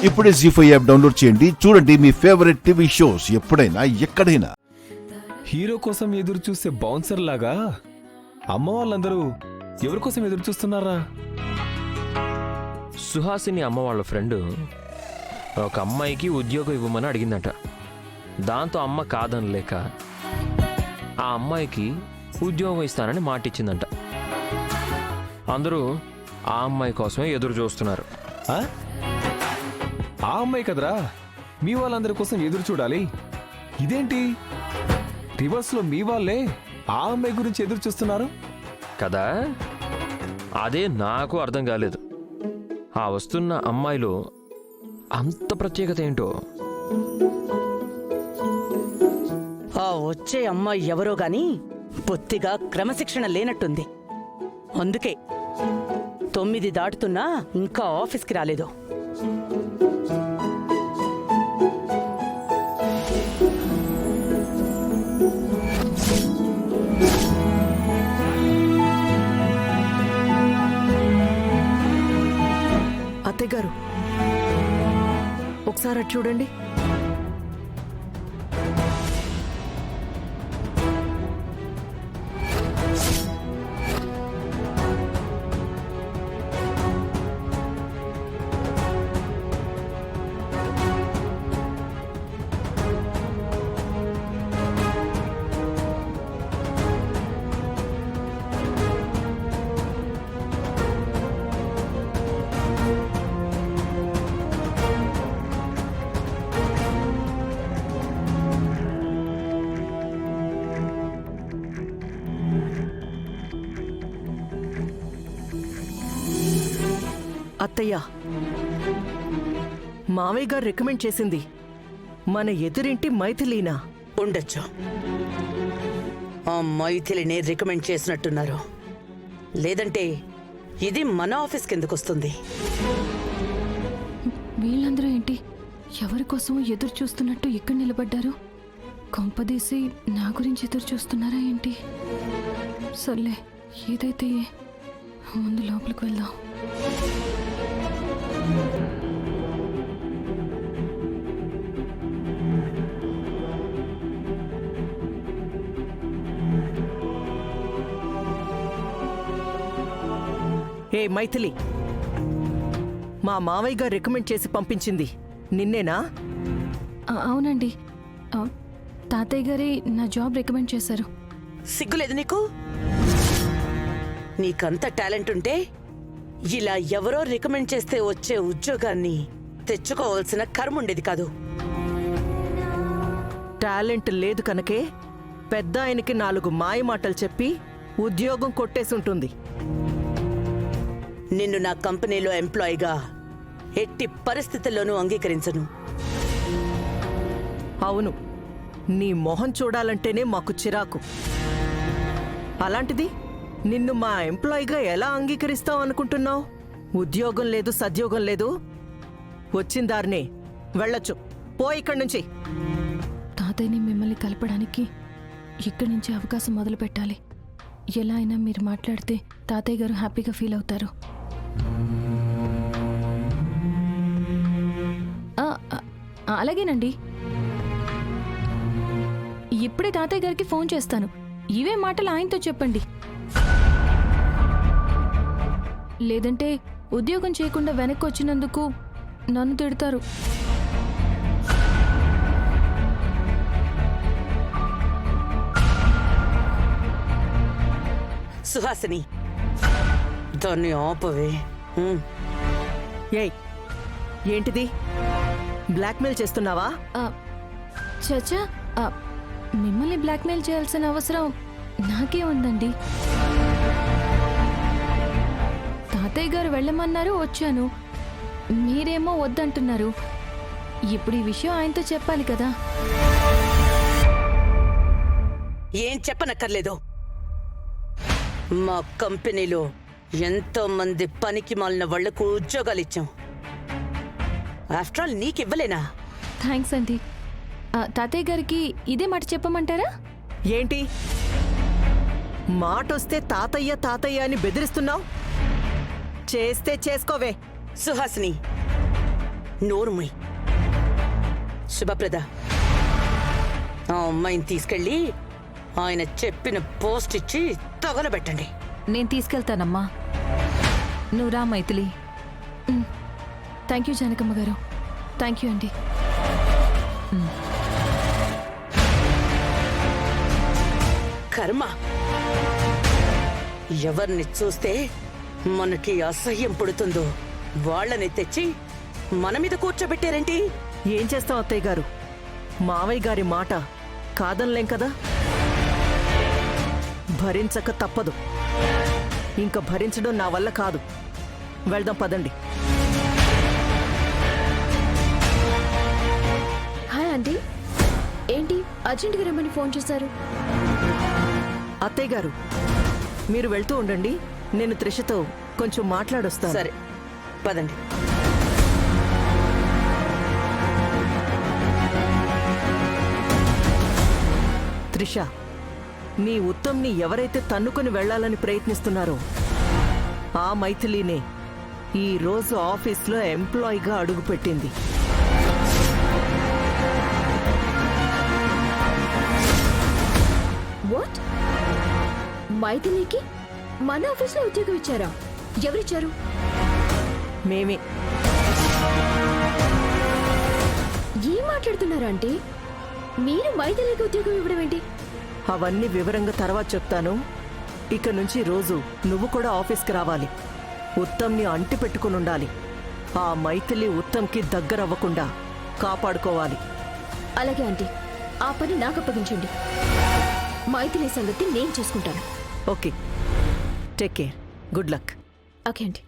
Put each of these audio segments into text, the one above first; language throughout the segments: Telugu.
ఇప్పుడే జీ5 యాప్ డౌన్లోడ్ చేయండి. చూడండి మీ ఫేవరెట్ టీవీ షోస్ ఎప్పుడైనా ఎక్కడైనా. హీరో కోసం ఎదురు చూసే బౌన్సర్ లాగా అమ్మ వాళ్ళందరూ ఎవరి కోసం ఎదురు చూస్తున్నారా? సుహాసిని అమ్మ వాళ్ళ ఫ్రెండ్ ఒక అమ్మాయికి ఉద్యోగం ఇవ్వమని అడిగిందట. దాంతో అమ్మ కాదనలేక ఆ అమ్మాయికి ఉద్యోగం ఇస్తానని మాటిచ్చిందంట. అందరూ ఆ అమ్మాయి కోసమే ఎదురు చూస్తున్నారు. ఆ అమ్మాయి కదరా మీ వాళ్ళందరి కోసం ఎదురు చూడాలి. ఇదేంటి రివర్స్ లో మీ వాళ్ళే ఆ అమ్మాయి గురించి ఎదురు చూస్తున్నారు కదా? అదే నాకు అర్థం కాలేదు. ఆ వస్తున్న అమ్మాయిలో అంత ప్రత్యేకత ఏంటో. ఆ వచ్చే అమ్మాయి ఎవరో గాని బొత్తిగా క్రమశిక్షణ లేనట్టుంది. అందుకే 9 దాటుతున్నా ఇంకా ఆఫీస్కి రాలేదు. అత్తయ్య గారు ఒకసారి అటు చూడండి. అత్తయ్య, మావయ్య గారు రికమెండ్ చేసింది మన ఎదురింటి మైథిలీనా? ఉండొచ్చు. ఆ మైథిలిని రికమెండ్ చేసినట్టున్నారు. లేదంటే ఇది మన ఆఫీస్కి ఎందుకు వస్తుంది? వీళ్ళందరూ ఏంటి ఎవరి కోసం ఎదురు చూస్తున్నట్టు ఇక్కడ నిలబడ్డారు? కొంపదీసి నా గురించి ఎదురు చూస్తున్నారా ఏంటి? సర్లే, ఏదైతే ముందు లోపలికి వెళ్దాం. ఏ మైథిలి, మా మావయ్య గారు రికమెండ్ చేసి పంపించింది నిన్నేనా? అవునండి, తాతయ్య గారి నా జాబ్ రికమెండ్ చేశారు. సిగ్గులేదు నీకు? నీకంత టాలెంట్ ఉంటే ఇలా ఎవరో రికమెండ్ చేస్తే వచ్చే ఉద్యోగాన్ని తెచ్చుకోవాల్సిన కర్మ ఉండేది కాదు. టాలెంట్ లేదు కనుకే పెద్ద ఆయనకి 4 మాయ మాటలు చెప్పి ఉద్యోగం కొట్టేసుంటుంది. నిన్ను నా కంపెనీలో ఎంప్లాయీగా ఎట్టి పరిస్థితుల్లోనూ అంగీకరించను. అవును, నీ మొహం చూడాలంటేనే మాకు చిరాకు. అలాంటిది నిన్ను మా ఎంప్లాయీగా ఎలా అంగీకరిస్తావు అనుకుంటున్నావు? ఉద్యోగం లేదు, సద్యోగం లేదు. వచ్చిన దారినే వెళ్ళొచ్చు. పో ఇక్కడి నుంచి. తాతయ్యని మిమ్మల్ని కలపడానికి ఇక్కడి నుంచి అవకాశం మొదలు పెట్టాలి. ఎలా అయినా మీరు మాట్లాడితే తాతయ్య గారు హ్యాపీగా ఫీల్ అవుతారు. అలాగేనండి, ఇప్పుడే తాతయ్య గారికి ఫోన్ చేస్తాను. ఇవే మాటలు ఆయనతో చెప్పండి. లేదంటే ఉద్యోగం చేయకుండా వెనక్కి వచ్చినందుకు నన్ను తిడతారు. సుహాసిని, దాన్ని ఆపవే. ఏయ్, ఏంటిది? బ్లాక్మెయిల్ చేస్తున్నావా? చచ్చా, మిమ్మల్ని బ్లాక్మెయిల్ చేయాల్సిన అవసరం నాకే ఉందండి. తాతయ్య గారు వెళ్ళమన్నారు, వచ్చాను. మీరేమో వద్దంటున్నారు. ఇప్పుడు ఈ విషయం ఆయనతో చెప్పాలి కదా. ఏం చెప్పనక్కర్లేదు. మా కంపెనీలో ఎంతో మంది పనికి మాలిన వాళ్లకు ఉద్యోగాలు ఇచ్చాం. After all నీకివ్వలేనా? థ్యాంక్స్ అండి. తాతయ్య గారికి ఇదే మాట చెప్పమంటారా? ఏంటి మాటొస్తే తాతయ్య తాతయ్య అని బెదిరిస్తున్నావు? చేస్తే చేసుకోవే. సుహాసిని, నోరుమై. శుభప్రద, ఆ అమ్మాయిని తీసుకెళ్ళి ఆయన చెప్పిన పోస్ట్ ఇచ్చి తగలబెట్టండి. నేను తీసుకెళ్తానమ్మా. నువ్వు రా మైథిలి. థ్యాంక్ యూ జానకమ్మ గారు. థ్యాంక్ యూ అండి. కర్మ, ఎవరిని చూస్తే మనకి అసహ్యం పుడుతుందో వాళ్ళని తెచ్చి మన మీద కూర్చోబెట్టారేంటి? ఏం చేస్తాం అత్తయ్య గారు? మావయ్య గారి మాట కాదనలేం కదా. భరించక తప్పదు. ఇంకా భరించడం నా వల్ల కాదు. వెళ్దాం పదండి. Hi aunty. ఏంటి అర్జెంట్గా రమ్మని ఫోన్ చేశారు? అత్తయ్య గారు, మీరు వెళ్తూ ఉండండి. నేను త్రిషతో కొంచెం మాట్లాడొస్తాను. సరే, పదండి. త్రిష, నీ ఉత్తమ్ని ఎవరైతే తన్నుకొని వెళ్లాలని ప్రయత్నిస్తున్నారో ఆ మైథిలినే ఈ రోజు ఆఫీస్లో ఎంప్లాయీగా అడుగుపెట్టింది. వాట్? మైథిలికి మన ఆఫీస్లో ఉద్యోగం ఇచ్చారా? ఎవరిచ్చారు? మేమే. ఏం మాట్లాడుతున్నారా ఆంటీ? మీరు మైథిలికి ఉద్యోగం ఇవ్వడం ఏంటి? అవన్నీ వివరంగా తర్వాత చెప్తాను. ఇక నుంచి రోజు నువ్వు కూడా ఆఫీస్కి రావాలి. ఉత్తమ్ని అంటి పెట్టుకుని ఉండాలి. ఆ మైథిలి ఉత్తమ్కి దగ్గరవ్వకుండా కాపాడుకోవాలి. అలాగే ఆంటీ, ఆ పని నాకు అప్పగించండి. మైథిలి సంగతి నేను చూసుకుంటాను. Okay, take care. Good luck. Okay aunty.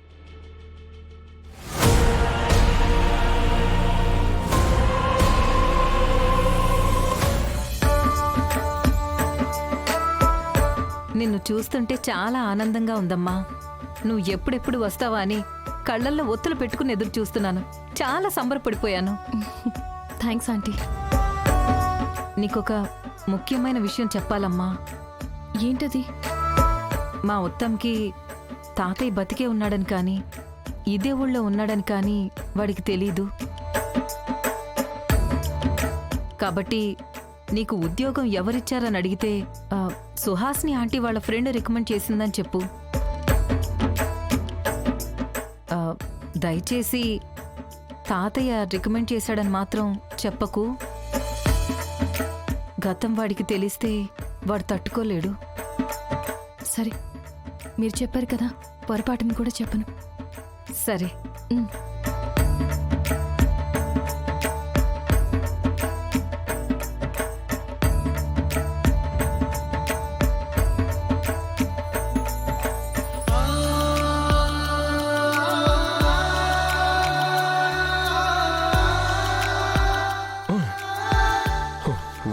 నిన్ను చూస్తుంటే చాలా ఆనందంగా ఉందమ్మా. నువ్వు ఎప్పుడెప్పుడు వస్తావా అని కళ్ళల్లో ఒత్తులు పెట్టుకుని ఎదురు చూస్తున్నాను. చాలా సంబరపడిపోయాను. Thanks aunty. నీకొక ముఖ్యమైన విషయం చెప్పాలమ్మా. ఏంటది? మా ఉత్తమ్కి తాతయ్య బతికే ఉన్నాడని కానీ ఇదే ఊళ్ళో ఉన్నాడని కానీ వాడికి తెలీదు. కాబట్టి నీకు ఉద్యోగం ఎవరిచ్చారని అడిగితే సుహాస్ని ఆంటీ వాళ్ళ ఫ్రెండ్ రికమెండ్ చేసిందని చెప్పు. దయచేసి తాతయ్య రికమెండ్ చేశాడని మాత్రం చెప్పకు. గతం వాడికి తెలిస్తే వాడు తట్టుకోలేడు. సరే, మీరు చెప్పారు కదా, పొరపాటుని కూడా చెప్పను. సరే.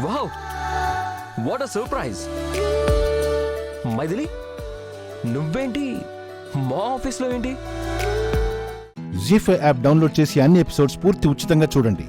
Wow, what a surprise. Maithili, నువ్వేంటి మా ఆఫీస్లో ఏంటి? జీ5 యాప్ డౌన్లోడ్ చేసి అన్ని ఎపిసోడ్స్ పూర్తి ఉచితంగా చూడండి.